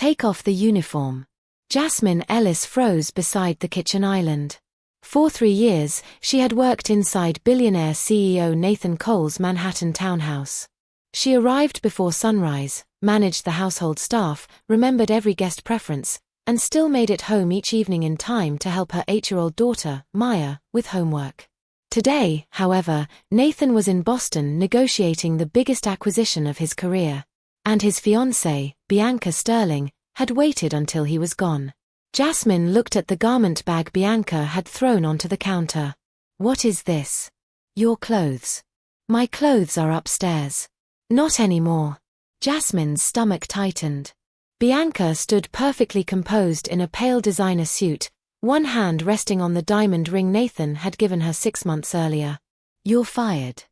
Take off the uniform. Jasmine Ellis froze beside the kitchen island. For 3 years, she had worked inside Billionaire CEO Nathan Cole's Manhattan townhouse. She arrived before sunrise, managed the household staff, remembered every guest preference, and still made it home each evening in time to help her 8-year-old daughter, Maya, with homework. Today, however, Nathan was in Boston negotiating the biggest acquisition of his career. And his fiancée, Bianca Sterling, had waited until he was gone. Jasmine looked at the garment bag Bianca had thrown onto the counter. What is this? Your clothes. My clothes are upstairs. Not anymore. Jasmine's stomach tightened. Bianca stood perfectly composed in a pale designer suit, one hand resting on the diamond ring Nathan had given her 6 months earlier. You're fired.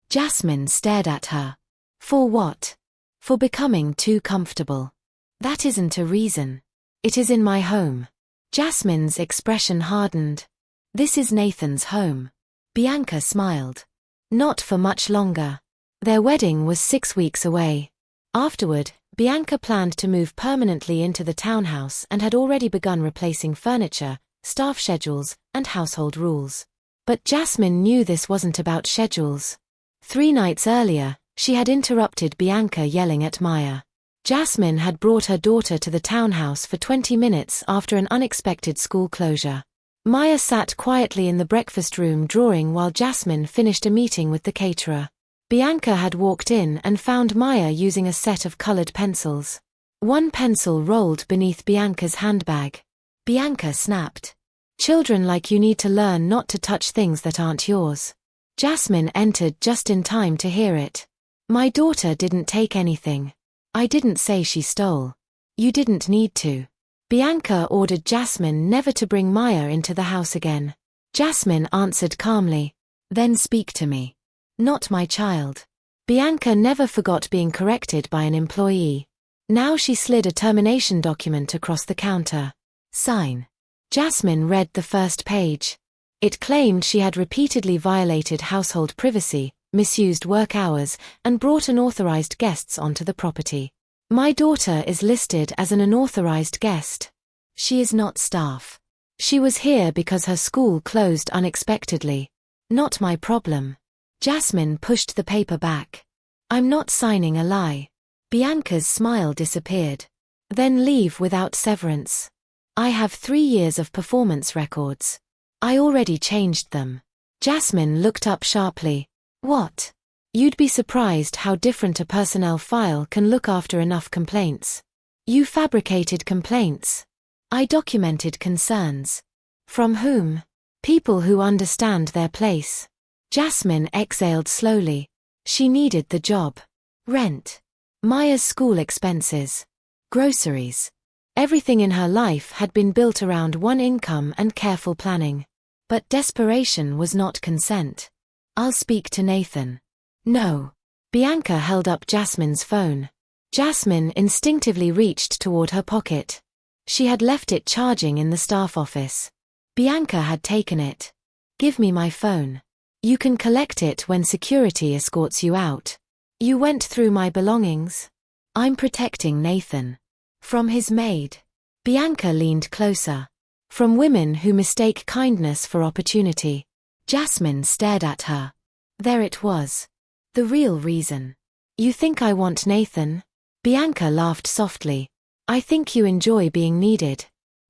Jasmine stared at her. For what? For becoming too comfortable. That isn't a reason. It is in my home. Jasmine's expression hardened. This is Nathan's home. Bianca smiled. Not for much longer. Their wedding was 6 weeks away. Afterward, Bianca planned to move permanently into the townhouse and had already begun replacing furniture, staff schedules, and household rules. But Jasmine knew this wasn't about schedules. 3 nights earlier, she had interrupted Bianca yelling at Maya. Jasmine had brought her daughter to the townhouse for 20 minutes after an unexpected school closure. Maya sat quietly in the breakfast room drawing while Jasmine finished a meeting with the caterer. Bianca had walked in and found Maya using a set of colored pencils. One pencil rolled beneath Bianca's handbag. Bianca snapped. Children like you need to learn not to touch things that aren't yours. Jasmine entered just in time to hear it. My daughter didn't take anything. I didn't say she stole. You didn't need to. Bianca ordered Jasmine never to bring Maya into the house again. Jasmine answered calmly. Then speak to me. Not my child. Bianca never forgot being corrected by an employee. Now she slid a termination document across the counter. Sign. Jasmine read the first page. It claimed she had repeatedly violated household privacy, misused work hours, and brought unauthorized guests onto the property. My daughter is listed as an unauthorized guest. She is not staff. She was here because her school closed unexpectedly. Not my problem. Jasmine pushed the paper back. I'm not signing a lie. Bianca's smile disappeared. Then leave without severance. I have 3 years of performance records. I already changed them. Jasmine looked up sharply. What? You'd be surprised how different a personnel file can look after enough complaints. You fabricated complaints. I documented concerns. From whom? People who understand their place. Jasmine exhaled slowly. She needed the job. Rent. Maya's school expenses. Groceries. Everything in her life had been built around one income and careful planning. But desperation was not consent. I'll speak to Nathan. No. Bianca held up Jasmine's phone. Jasmine instinctively reached toward her pocket. She had left it charging in the staff office. Bianca had taken it. Give me my phone. You can collect it when security escorts you out. You went through my belongings. I'm protecting Nathan. From his maid. Bianca leaned closer. From women who mistake kindness for opportunity. Jasmine stared at her. There it was. The real reason. You think I want Nathan? Bianca laughed softly. I think you enjoy being needed.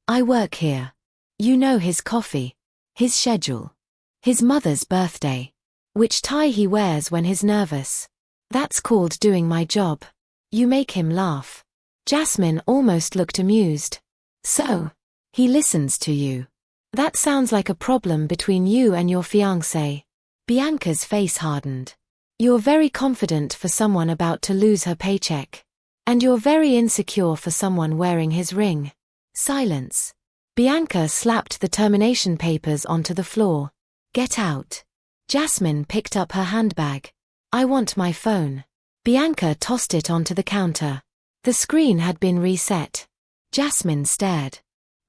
I work here. You know his coffee. His schedule. His mother's birthday. Which tie he wears when he's nervous. That's called doing my job. You make him laugh. Jasmine almost looked amused. So, he listens to you. That sounds like a problem between you and your fiancé. Bianca's face hardened. You're very confident for someone about to lose her paycheck. And you're very insecure for someone wearing his ring. Silence. Bianca slapped the termination papers onto the floor. Get out. Jasmine picked up her handbag. I want my phone. Bianca tossed it onto the counter. The screen had been reset. Jasmine stared.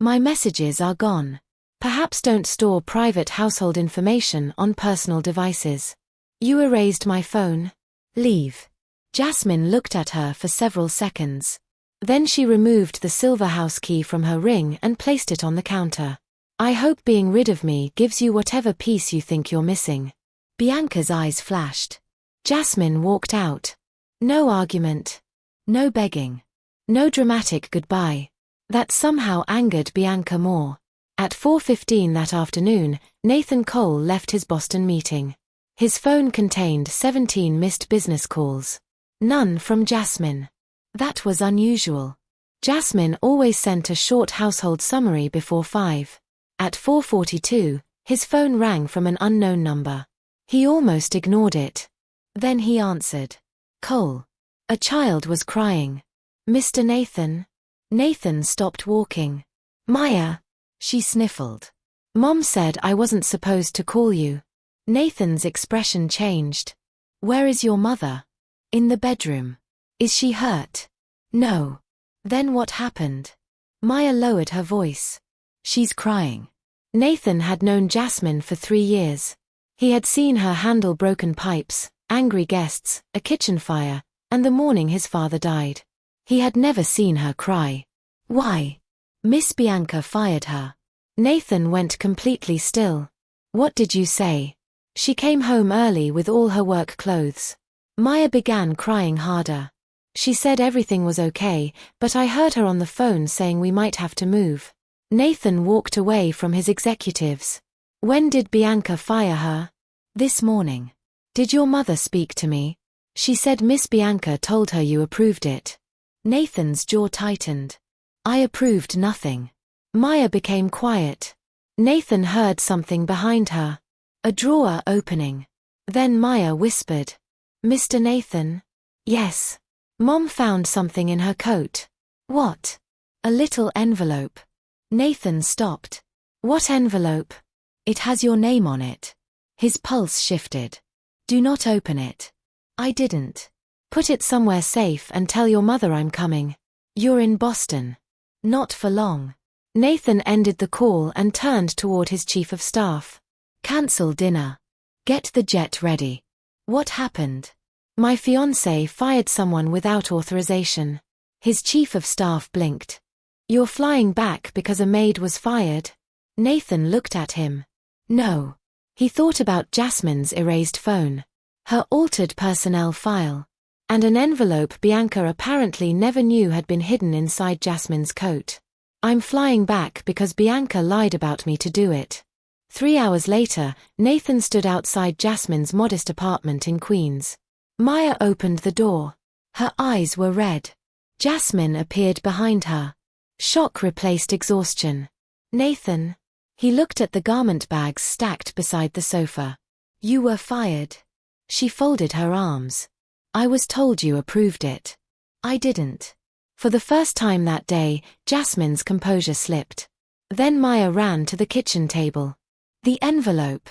My messages are gone. Perhaps don't store private household information on personal devices. You erased my phone. Leave. Jasmine looked at her for several seconds. Then she removed the silver house key from her ring and placed it on the counter. I hope being rid of me gives you whatever peace you think you're missing. Bianca's eyes flashed. Jasmine walked out. No argument. No begging. No dramatic goodbye. That somehow angered Bianca more. At 4:15 that afternoon, Nathan Cole left his Boston meeting. His phone contained 17 missed business calls. None from Jasmine. That was unusual. Jasmine always sent a short household summary before 5. At 4:42, his phone rang from an unknown number. He almost ignored it. Then he answered. Cole. A child was crying. Mr. Nathan? Nathan stopped walking. Maya. She sniffled. Mom said I wasn't supposed to call you. Nathan's expression changed. Where is your mother? In the bedroom. Is she hurt? No. Then what happened? Maya lowered her voice. She's crying. Nathan had known Jasmine for 3 years. He had seen her handle broken pipes, angry guests, a kitchen fire, and the morning his father died. He had never seen her cry. Why? Miss Bianca fired her. Nathan went completely still. What did you say? She came home early with all her work clothes. Maya began crying harder. She said everything was okay, but I heard her on the phone saying we might have to move. Nathan walked away from his executives. When did Bianca fire her? This morning. Did your mother speak to me? She said Miss Bianca told her you approved it. Nathan's jaw tightened. I approved nothing. Maya became quiet. Nathan heard something behind her. A drawer opening. Then Maya whispered. Mr. Nathan? Yes. Mom found something in her coat. What? A little envelope. Nathan stopped. What envelope? It has your name on it. His pulse shifted. Do not open it. I didn't. Put it somewhere safe and tell your mother I'm coming. You're in Boston. Not for long. Nathan ended the call and turned toward his chief of staff. Cancel dinner. Get the jet ready. What happened? My fiancé fired someone without authorization. His chief of staff blinked. You're flying back because a maid was fired? Nathan looked at him. No. He thought about Jasmine's erased phone. Her altered personnel file. And an envelope Bianca apparently never knew had been hidden inside Jasmine's coat. I'm flying back because Bianca lied about me to do it. 3 hours later, Nathan stood outside Jasmine's modest apartment in Queens. Maya opened the door. Her eyes were red. Jasmine appeared behind her. Shock replaced exhaustion. Nathan. He looked at the garment bags stacked beside the sofa. You were fired. She folded her arms. I was told you approved it. I didn't. For the first time that day, Jasmine's composure slipped. Then Maya ran to the kitchen table. The envelope.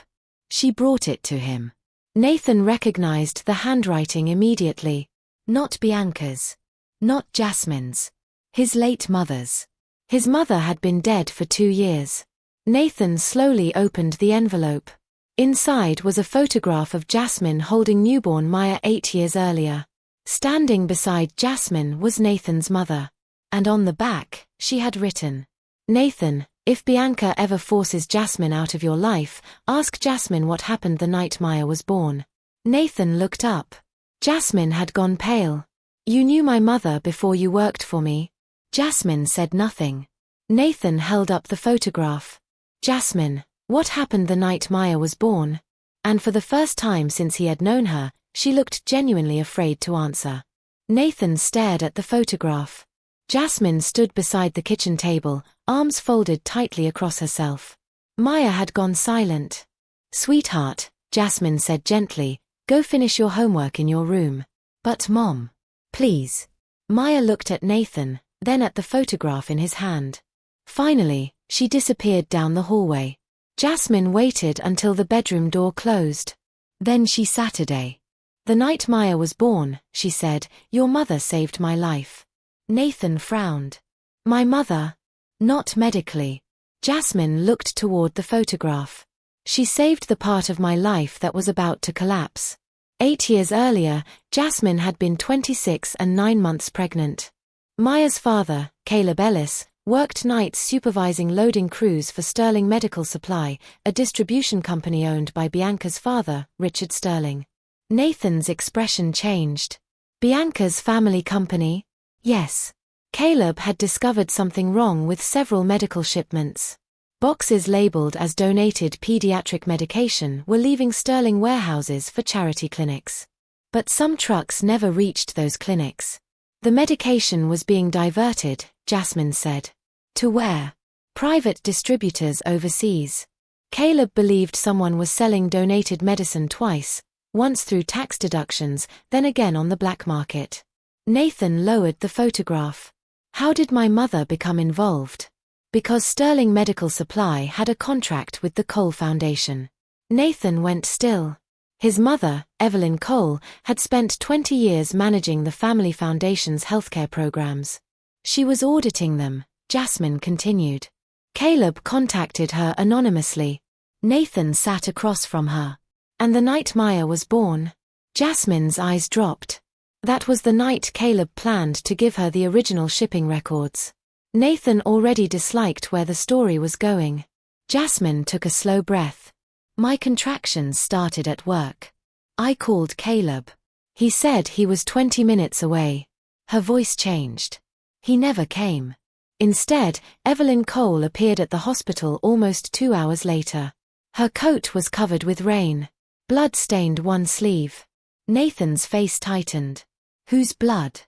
She brought it to him. Nathan recognized the handwriting immediately. Not Bianca's. Not Jasmine's. His late mother's. His mother had been dead for 2 years. Nathan slowly opened the envelope. Inside was a photograph of Jasmine holding newborn Maya 8 years earlier. Standing beside Jasmine was Nathan's mother. And on the back, she had written, Nathan, if Bianca ever forces Jasmine out of your life, ask Jasmine what happened the night Maya was born. Nathan looked up. Jasmine had gone pale. You knew my mother before you worked for me. Jasmine said nothing. Nathan held up the photograph. Jasmine, what happened the night Maya was born? And for the first time since he had known her, she looked genuinely afraid to answer. Nathan stared at the photograph. Jasmine stood beside the kitchen table, arms folded tightly across herself. Maya had gone silent. Sweetheart, Jasmine said gently, go finish your homework in your room. But Mom. Please. Maya looked at Nathan, then at the photograph in his hand. Finally, she disappeared down the hallway. Jasmine waited until the bedroom door closed. Then she Saturday. The night Maya was born, she said, your mother saved my life. Nathan frowned. My mother? Not medically. Jasmine looked toward the photograph. She saved the part of my life that was about to collapse. 8 years earlier, Jasmine had been 26 and 9 months pregnant. Maya's father, Caleb Ellis, worked nights supervising loading crews for Sterling Medical Supply, a distribution company owned by Bianca's father, Richard Sterling. Nathan's expression changed. Bianca's family company? Yes. Caleb had discovered something wrong with several medical shipments. Boxes labeled as donated pediatric medication were leaving Sterling warehouses for charity clinics. But some trucks never reached those clinics. The medication was being diverted, Jasmine said. To where? Private distributors overseas. Caleb believed someone was selling donated medicine twice, once through tax deductions, then again on the black market. Nathan lowered the photograph. How did my mother become involved? Because Sterling Medical Supply had a contract with the Cole Foundation. Nathan went still. His mother, Evelyn Cole, had spent 20 years managing the family foundation's healthcare programs. She was auditing them, Jasmine continued. Caleb contacted her anonymously. Nathan sat across from her. And the night Maya was born. Jasmine's eyes dropped. That was the night Caleb planned to give her the original shipping records. Nathan already disliked where the story was going. Jasmine took a slow breath. My contractions started at work. I called Caleb. He said he was 20 minutes away. Her voice changed. He never came. Instead, Evelyn Cole appeared at the hospital almost 2 hours later. Her coat was covered with rain. Blood stained one sleeve. Nathan's face tightened. Whose blood?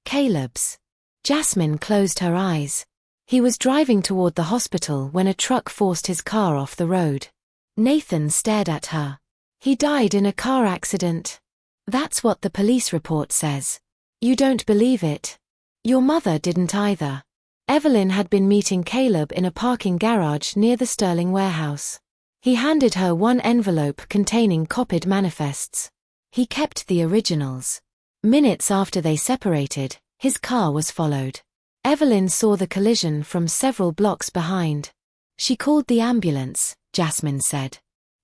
Caleb's. Jasmine closed her eyes. He was driving toward the hospital when a truck forced his car off the road. Nathan stared at her. He died in a car accident. That's what the police report says. You don't believe it? Your mother didn't either. Evelyn had been meeting Caleb in a parking garage near the Sterling warehouse. He handed her one envelope containing copied manifests. He kept the originals. Minutes after they separated, his car was followed. Evelyn saw the collision from several blocks behind. She called the ambulance, Jasmine said.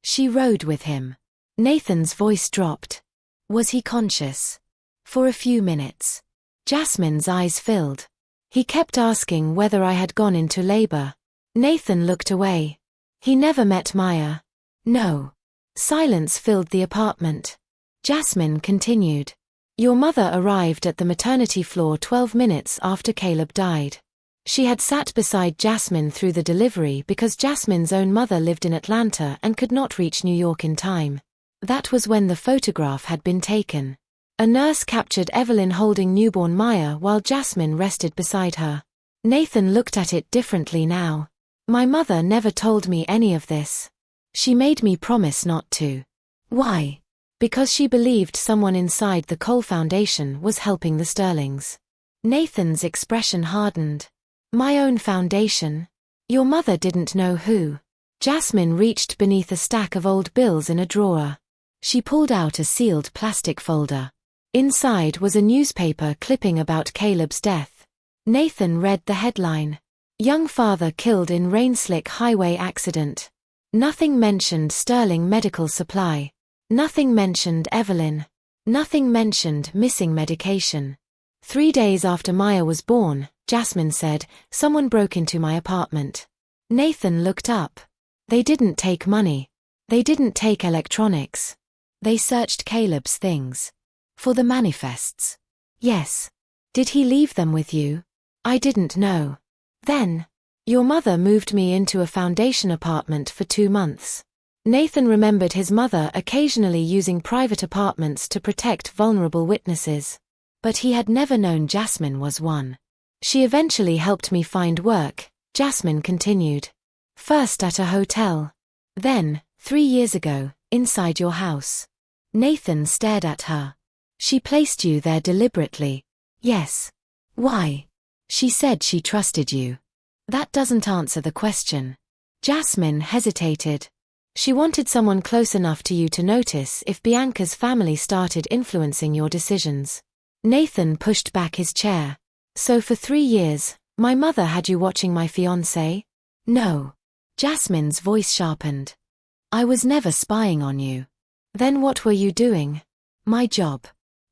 She rode with him. Nathan's voice dropped. Was he conscious? For a few minutes. Jasmine's eyes filled. He kept asking whether I had gone into labor. Nathan looked away. He never met Maya. No. Silence filled the apartment. Jasmine continued. Your mother arrived at the maternity floor 12 minutes after Caleb died. She had sat beside Jasmine through the delivery because Jasmine's own mother lived in Atlanta and could not reach New York in time. That was when the photograph had been taken. A nurse captured Evelyn holding newborn Maya while Jasmine rested beside her. Nathan looked at it differently now. My mother never told me any of this. She made me promise not to. Why? Because she believed someone inside the Cole Foundation was helping the Sterlings. Nathan's expression hardened. My own foundation? Your mother didn't know who. Jasmine reached beneath a stack of old bills in a drawer. She pulled out a sealed plastic folder. Inside was a newspaper clipping about Caleb's death. Nathan read the headline. Young father killed in rain-slick highway accident. Nothing mentioned Sterling Medical Supply. Nothing mentioned Evelyn. Nothing mentioned missing medication. 3 days after Maya was born, Jasmine said, someone broke into my apartment. Nathan looked up. They didn't take money. They didn't take electronics. They searched Caleb's things. For the manifests. Yes. Did he leave them with you? I didn't know. Then. Your mother moved me into a foundation apartment for 2 months. Nathan remembered his mother occasionally using private apartments to protect vulnerable witnesses. But he had never known Jasmine was one. She eventually helped me find work, Jasmine continued. First at a hotel. Then, 3 years ago, inside your house. Nathan stared at her. She placed you there deliberately. Yes. Why? She said she trusted you. That doesn't answer the question. Jasmine hesitated. She wanted someone close enough to you to notice if Bianca's family started influencing your decisions. Nathan pushed back his chair. So for 3 years, my mother had you watching my fiancé? No. Jasmine's voice sharpened. I was never spying on you. Then what were you doing? My job.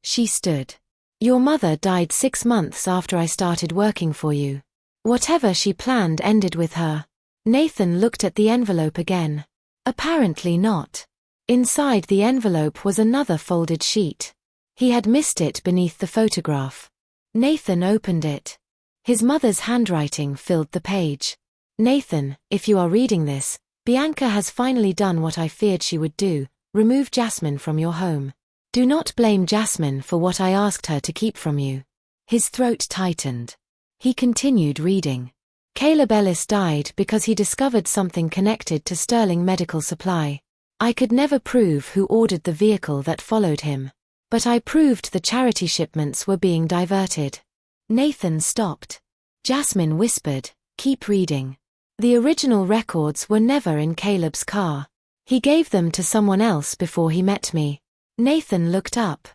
She stood. Your mother died 6 months after I started working for you. Whatever she planned ended with her. Nathan looked at the envelope again. Apparently not. Inside the envelope was another folded sheet. He had missed it beneath the photograph. Nathan opened it. His mother's handwriting filled the page. Nathan, if you are reading this, Bianca has finally done what I feared she would do, remove Jasmine from your home. Do not blame Jasmine for what I asked her to keep from you. His throat tightened. He continued reading. Caleb Ellis died because he discovered something connected to Sterling Medical Supply. I could never prove who ordered the vehicle that followed him. But I proved the charity shipments were being diverted. Nathan stopped. Jasmine whispered, keep reading. The original records were never in Caleb's car. He gave them to someone else before he met me. Nathan looked up.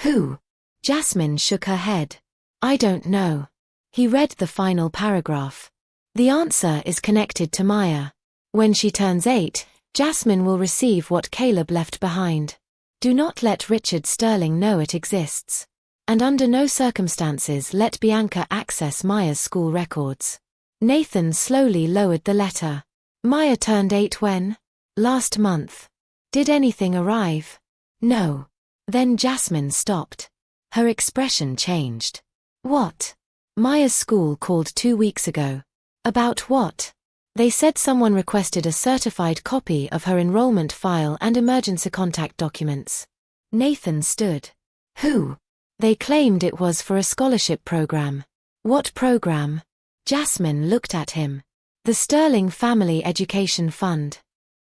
Who? Jasmine shook her head. I don't know. He read the final paragraph. The answer is connected to Maya. When she turns 8, Jasmine will receive what Caleb left behind. Do not let Richard Sterling know it exists. And under no circumstances let Bianca access Maya's school records. Nathan slowly lowered the letter. Maya turned 8 when? Last month. Did anything arrive? No. Then Jasmine stopped. Her expression changed. What? Maya's school called 2 weeks ago. About what? They said someone requested a certified copy of her enrollment file and emergency contact documents. Nathan stood. Who? They claimed it was for a scholarship program. What program? Jasmine looked at him. The Sterling Family Education Fund.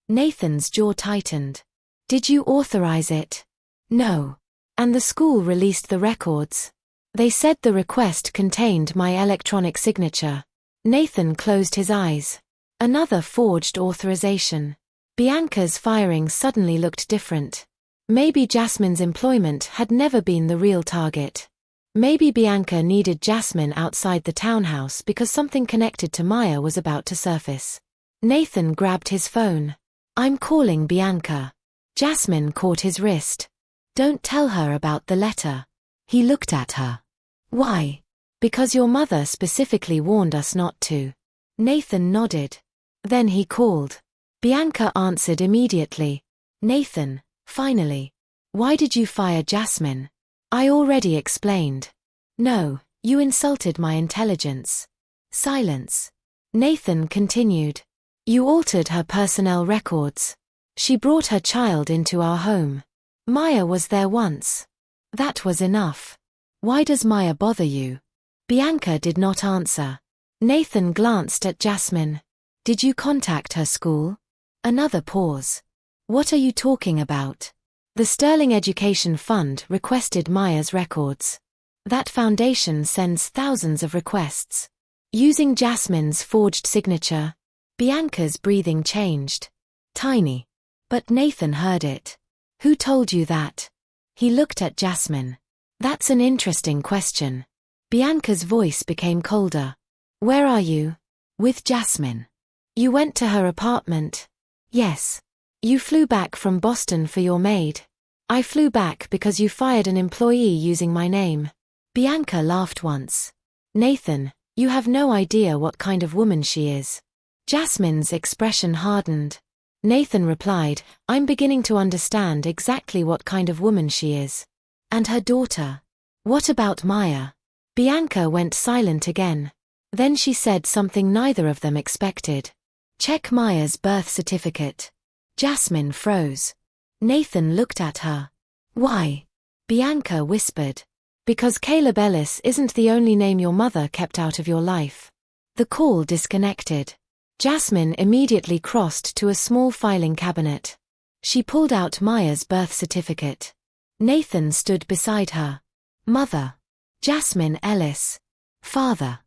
Nathan's jaw tightened. Did you authorize it? No. And the school released the records. They said the request contained my electronic signature. Nathan closed his eyes. Another forged authorization. Bianca's firing suddenly looked different. Maybe Jasmine's employment had never been the real target. Maybe Bianca needed Jasmine outside the townhouse because something connected to Maya was about to surface. Nathan grabbed his phone. I'm calling Bianca. Jasmine caught his wrist. Don't tell her about the letter. He looked at her. Why? Because your mother specifically warned us not to. Nathan nodded. Then he called. Bianca answered immediately. Nathan, finally. Why did you fire Jasmine? I already explained. No, you insulted my intelligence. Silence. Nathan continued. You altered her personnel records. She brought her child into our home. Maya was there once. That was enough. Why does Maya bother you? Bianca did not answer. Nathan glanced at Jasmine. Did you contact her school? Another pause. What are you talking about? The Sterling Education Fund requested Maya's records. That foundation sends thousands of requests. Using Jasmine's forged signature. Bianca's breathing changed. Tiny. But Nathan heard it. Who told you that? He looked at Jasmine. That's an interesting question. Bianca's voice became colder. Where are you? With Jasmine. You went to her apartment? Yes. You flew back from Boston for your maid. I flew back because you fired an employee using my name. Bianca laughed once. Nathan, you have no idea what kind of woman she is. Jasmine's expression hardened. Nathan replied, I'm beginning to understand exactly what kind of woman she is. And her daughter. What about Maya? Bianca went silent again. Then she said something neither of them expected. Check Maya's birth certificate. Jasmine froze. Nathan looked at her. Why? Bianca whispered. Because Caleb Ellis isn't the only name your mother kept out of your life. The call disconnected. Jasmine immediately crossed to a small filing cabinet. She pulled out Maya's birth certificate. Nathan stood beside her. Mother. Jasmine Ellis. Father.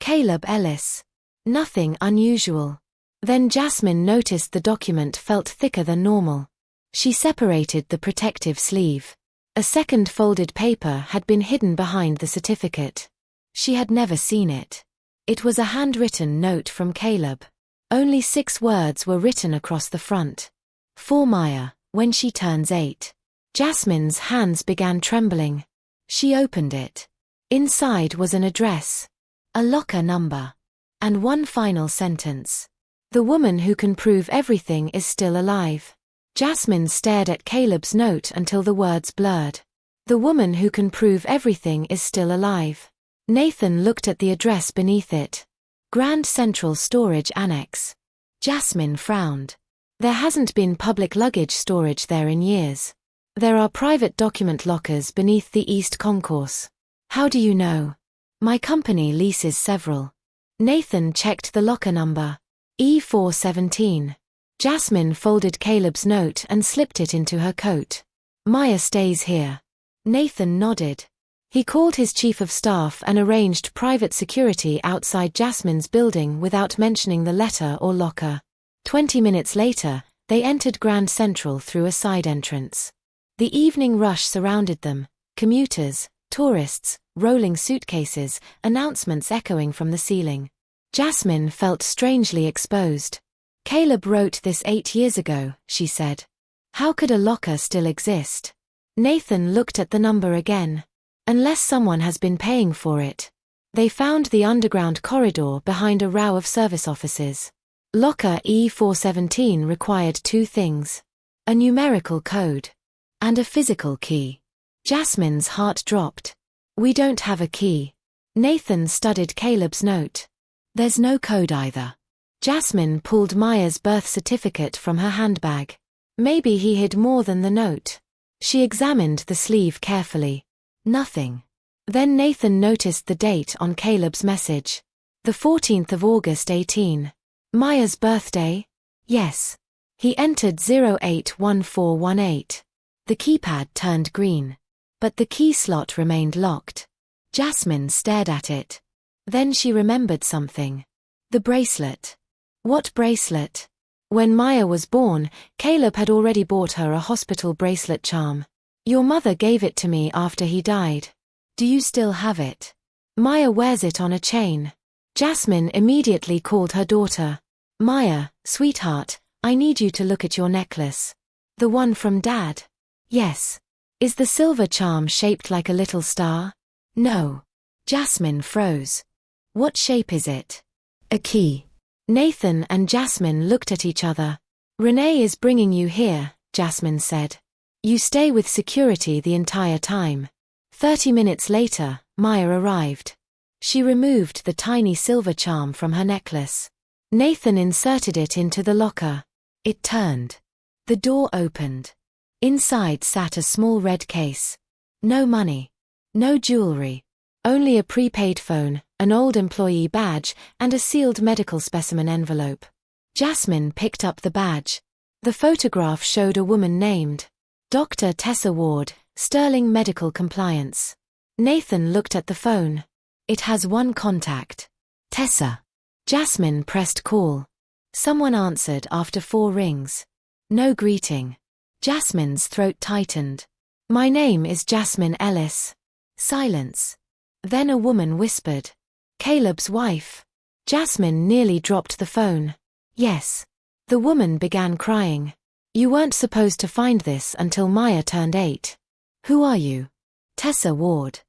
Caleb Ellis. Nothing unusual. Then Jasmine noticed the document felt thicker than normal. She separated the protective sleeve. A second folded paper had been hidden behind the certificate. She had never seen it. It was a handwritten note from Caleb. Only 6 words were written across the front. For Maya, when she turns 8. Jasmine's hands began trembling. She opened it. Inside was an address, a locker number, and one final sentence. The woman who can prove everything is still alive. Jasmine stared at Caleb's note until the words blurred. The woman who can prove everything is still alive. Nathan looked at the address beneath it. Grand Central Storage Annex. Jasmine frowned. There hasn't been public luggage storage there in years. There are private document lockers beneath the East Concourse. How do you know? My company leases several. Nathan checked the locker number. E417. Jasmine folded Caleb's note and slipped it into her coat. Maya stays here. Nathan nodded. He called his chief of staff and arranged private security outside Jasmine's building without mentioning the letter or locker. 20 minutes later, they entered Grand Central through a side entrance. The evening rush surrounded them, commuters, tourists, rolling suitcases, announcements echoing from the ceiling. Jasmine felt strangely exposed. Caleb wrote this 8 years ago, she said. How could a locker still exist? Nathan looked at the number again. Unless someone has been paying for it. They found the underground corridor behind a row of service offices. Locker E417 required 2 things. A numerical code. And a physical key. Jasmine's heart dropped. We don't have a key. Nathan studied Caleb's note. There's no code either. Jasmine pulled Maya's birth certificate from her handbag. Maybe he hid more than the note. She examined the sleeve carefully. Nothing. Then Nathan noticed the date on Caleb's message. The 14th of August 18. Maya's birthday? Yes. He entered 081418. The keypad turned green. But the key slot remained locked. Jasmine stared at it. Then she remembered something. The bracelet. What bracelet? When Maya was born, Caleb had already bought her a hospital bracelet charm. Your mother gave it to me after he died. Do you still have it? Maya wears it on a chain. Jasmine immediately called her daughter. Maya, sweetheart, I need you to look at your necklace. The one from Dad? Yes. Is the silver charm shaped like a little star? No. Jasmine froze. What shape is it? A key. Nathan and Jasmine looked at each other. Renee is bringing you here, Jasmine said. You stay with security the entire time. 30 minutes later, Maya arrived. She removed the tiny silver charm from her necklace. Nathan inserted it into the locker. It turned. The door opened. Inside sat a small red case. No money. No jewelry. Only a prepaid phone, an old employee badge, and a sealed medical specimen envelope. Jasmine picked up the badge. The photograph showed a woman named Dr. Tessa Ward, Sterling Medical Compliance. Nathan looked at the phone. It has one contact. Tessa. Jasmine pressed call. Someone answered after 4 rings. No greeting. Jasmine's throat tightened. My name is Jasmine Ellis. Silence. Then a woman whispered. Caleb's wife. Jasmine nearly dropped the phone. Yes. The woman began crying. You weren't supposed to find this until Maya turned 8. Who are you? Tessa Ward.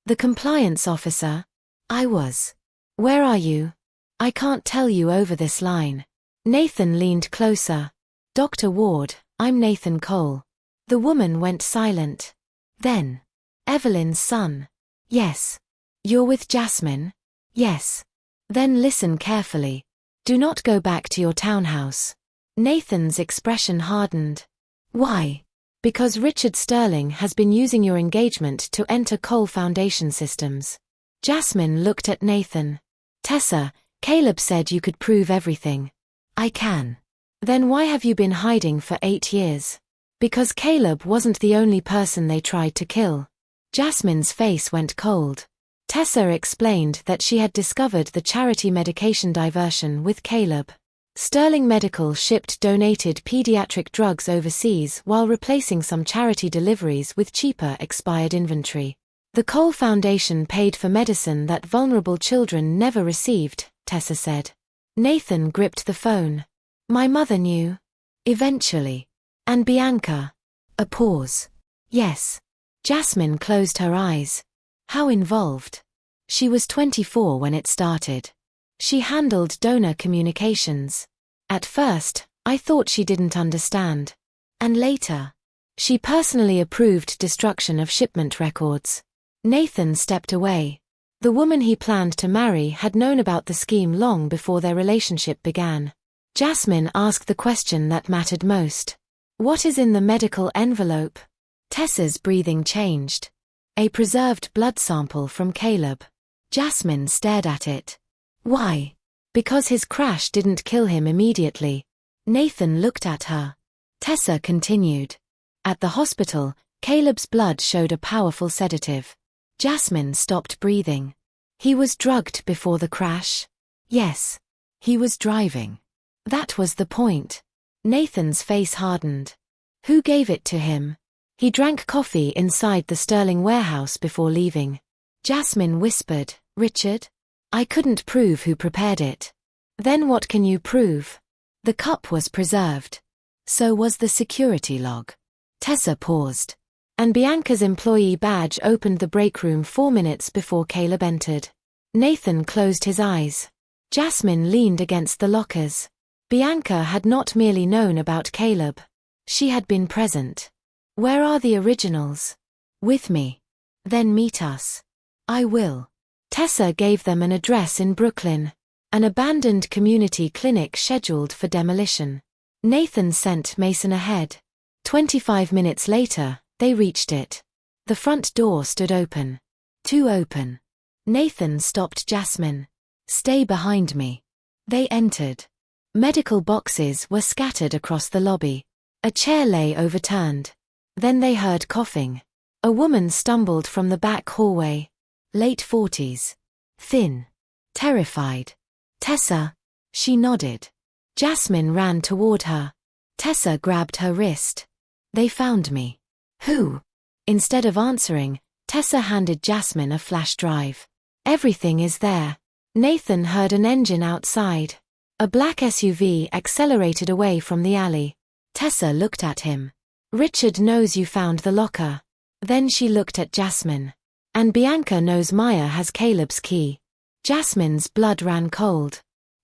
The compliance officer. I was. Where are you? I can't tell you over this line. Nathan leaned closer. Dr. Ward, I'm Nathan Cole. The woman went silent. Then. Evelyn's son. Yes. You're with Jasmine? Yes. Then listen carefully. Do not go back to your townhouse. Nathan's expression hardened. Why? Because Richard Sterling has been using your engagement to enter Cole Foundation systems. Jasmine looked at Nathan. Tessa, Caleb said you could prove everything. I can. Then why have you been hiding for 8 years? Because Caleb wasn't the only person they tried to kill. Jasmine's face went cold. Tessa explained that she had discovered the charity medication diversion with Caleb. Sterling Medical shipped donated pediatric drugs overseas while replacing some charity deliveries with cheaper expired inventory. The Cole Foundation paid for medicine that vulnerable children never received, Tessa said. Nathan gripped the phone. My mother knew. Eventually. And Bianca. A pause. Yes. Jasmine closed her eyes. How involved? She was 24 when it started. She handled donor communications. At first, I thought she didn't understand. And later, she personally approved destruction of shipment records. Nathan stepped away. The woman he planned to marry had known about the scheme long before their relationship began. Jasmine asked the question that mattered most. What is in the medical envelope? Tessa's breathing changed. A preserved blood sample from Caleb. Jasmine stared at it. Why? Because his crash didn't kill him immediately. Nathan looked at her. Tessa continued. At the hospital, Caleb's blood showed a powerful sedative. Jasmine stopped breathing. He was drugged before the crash? Yes. He was driving. That was the point. Nathan's face hardened. Who gave it to him? He drank coffee inside the Sterling warehouse before leaving. Jasmine whispered, Richard? I couldn't prove who prepared it. Then what can you prove? The cup was preserved. So was the security log. Tessa paused. And Bianca's employee badge opened the break room 4 minutes before Caleb entered. Nathan closed his eyes. Jasmine leaned against the lockers. Bianca had not merely known about Caleb. She had been present. Where are the originals? With me. Then meet us. I will. Tessa gave them an address in Brooklyn. An abandoned community clinic scheduled for demolition. Nathan sent Mason ahead. 25 minutes later, they reached it. The front door stood open. Too open. Nathan stopped Jasmine. Stay behind me. They entered. Medical boxes were scattered across the lobby. A chair lay overturned. Then they heard coughing. A woman stumbled from the back hallway. Late 40s. Thin. Terrified. Tessa. She nodded. Jasmine ran toward her. Tessa grabbed her wrist. They found me. Who? Instead of answering, Tessa handed Jasmine a flash drive. Everything is there. Nathan heard an engine outside. A black SUV accelerated away from the alley. Tessa looked at him. Richard knows you found the locker. Then she looked at Jasmine. And Bianca knows Maya has Caleb's key. Jasmine's blood ran cold.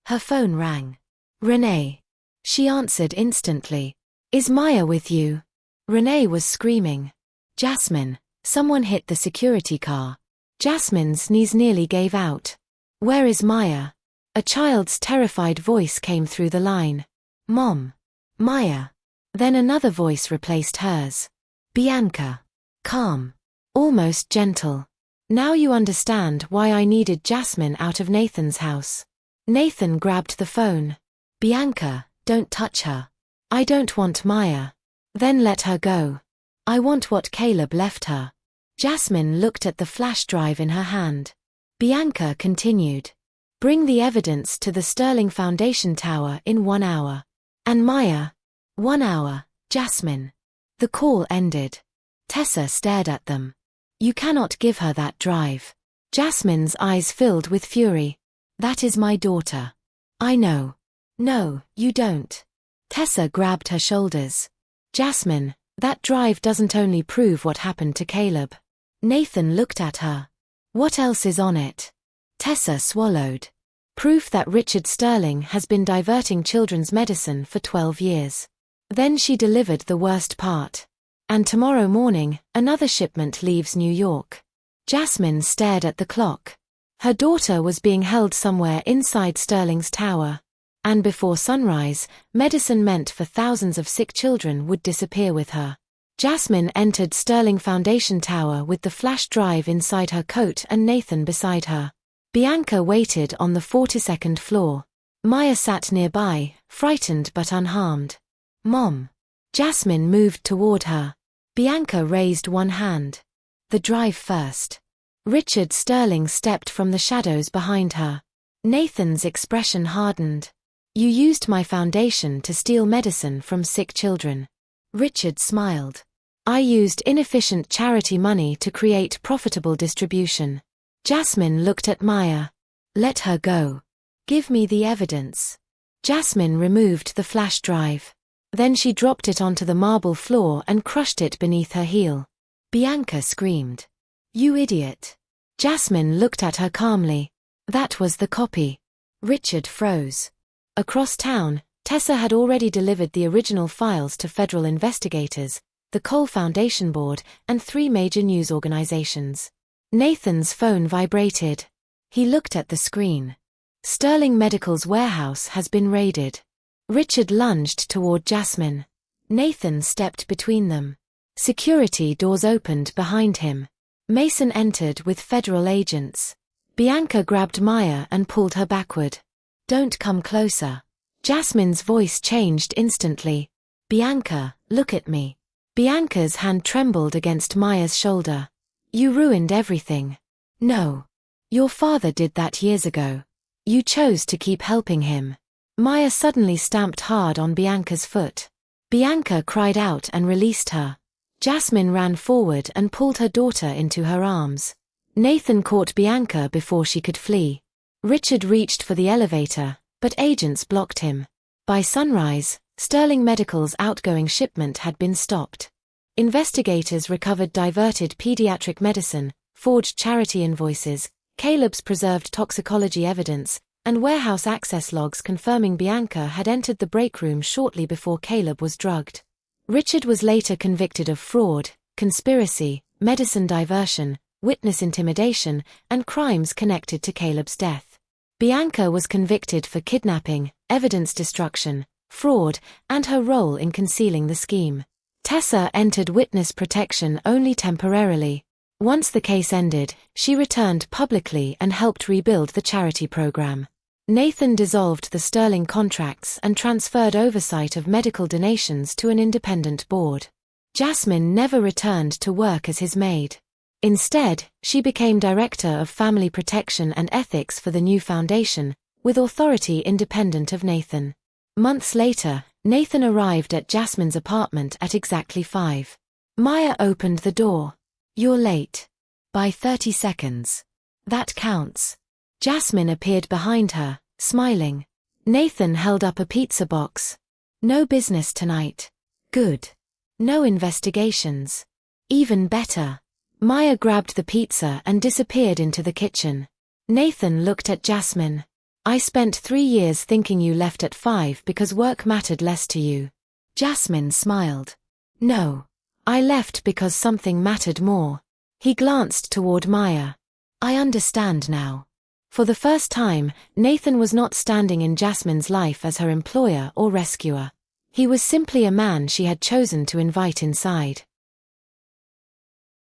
Her phone rang. Renee. She answered instantly. Is Maya with you? Renee was screaming. Jasmine, someone hit the security car. Jasmine's knees nearly gave out. Where is Maya? A child's terrified voice came through the line. Mom. Maya. Then another voice replaced hers. Bianca. Calm. Almost gentle. Now you understand why I needed Jasmine out of Nathan's house. Nathan grabbed the phone. Bianca, don't touch her. I don't want Maya. Then let her go. I want what Caleb left her. Jasmine looked at the flash drive in her hand. Bianca continued. Bring the evidence to the Sterling Foundation Tower in 1 hour. And Maya. 1 hour, Jasmine. The call ended. Tessa stared at them. You cannot give her that drive. Jasmine's eyes filled with fury. That is my daughter. I know. No, you don't. Tessa grabbed her shoulders. Jasmine, that drive doesn't only prove what happened to Caleb. Nathan looked at her. What else is on it? Tessa swallowed. Proof that Richard Sterling has been diverting children's medicine for 12 years. Then she delivered the worst part. And tomorrow morning, another shipment leaves New York. Jasmine stared at the clock. Her daughter was being held somewhere inside Sterling's tower. And before sunrise, medicine meant for thousands of sick children would disappear with her. Jasmine entered Sterling Foundation Tower with the flash drive inside her coat and Nathan beside her. Bianca waited on the 42nd floor. Maya sat nearby, frightened but unharmed. Mom. Jasmine moved toward her. Bianca raised one hand. The drive first. Richard Sterling stepped from the shadows behind her. Nathan's expression hardened. You used my foundation to steal medicine from sick children. Richard smiled. I used inefficient charity money to create profitable distribution. Jasmine looked at Maya. Let her go. Give me the evidence. Jasmine removed the flash drive. Then she dropped it onto the marble floor and crushed it beneath her heel. Bianca screamed. You idiot. Jasmine looked at her calmly. That was the copy. Richard froze. Across town, Tessa had already delivered the original files to federal investigators, the Cole Foundation Board, and 3 major news organizations. Nathan's phone vibrated. He looked at the screen. Sterling Medical's warehouse has been raided. Richard lunged toward Jasmine. Nathan stepped between them. Security doors opened behind him. Mason entered with federal agents. Bianca grabbed Maya and pulled her backward. Don't come closer. Jasmine's voice changed instantly. Bianca, look at me. Bianca's hand trembled against Maya's shoulder. You ruined everything. No. Your father did that years ago. You chose to keep helping him. Maya suddenly stamped hard on Bianca's foot. Bianca cried out and released her. Jasmine ran forward and pulled her daughter into her arms. Nathan caught Bianca before she could flee. Richard reached for the elevator, but agents blocked him. By sunrise, Sterling Medical's outgoing shipment had been stopped. Investigators recovered diverted pediatric medicine, forged charity invoices, Caleb's preserved toxicology evidence, and warehouse access logs confirming Bianca had entered the break room shortly before Caleb was drugged. Richard was later convicted of fraud, conspiracy, medicine diversion, witness intimidation, and crimes connected to Caleb's death. Bianca was convicted for kidnapping, evidence destruction, fraud, and her role in concealing the scheme. Tessa entered witness protection only temporarily. Once the case ended, she returned publicly and helped rebuild the charity program. Nathan dissolved the Sterling contracts and transferred oversight of medical donations to an independent board. Jasmine never returned to work as his maid. Instead, she became Director of Family Protection and Ethics for the new foundation, with authority independent of Nathan. Months later, Nathan arrived at Jasmine's apartment at exactly 5. Maya opened the door. You're late. By 30 seconds. That counts. Jasmine appeared behind her, smiling. Nathan held up a pizza box. No business tonight. Good. No investigations. Even better. Maya grabbed the pizza and disappeared into the kitchen. Nathan looked at Jasmine. I spent 3 years thinking you left at 5 because work mattered less to you. Jasmine smiled. No. I left because something mattered more. He glanced toward Maya. I understand now. For the first time, Nathan was not standing in Jasmine's life as her employer or rescuer. He was simply a man she had chosen to invite inside.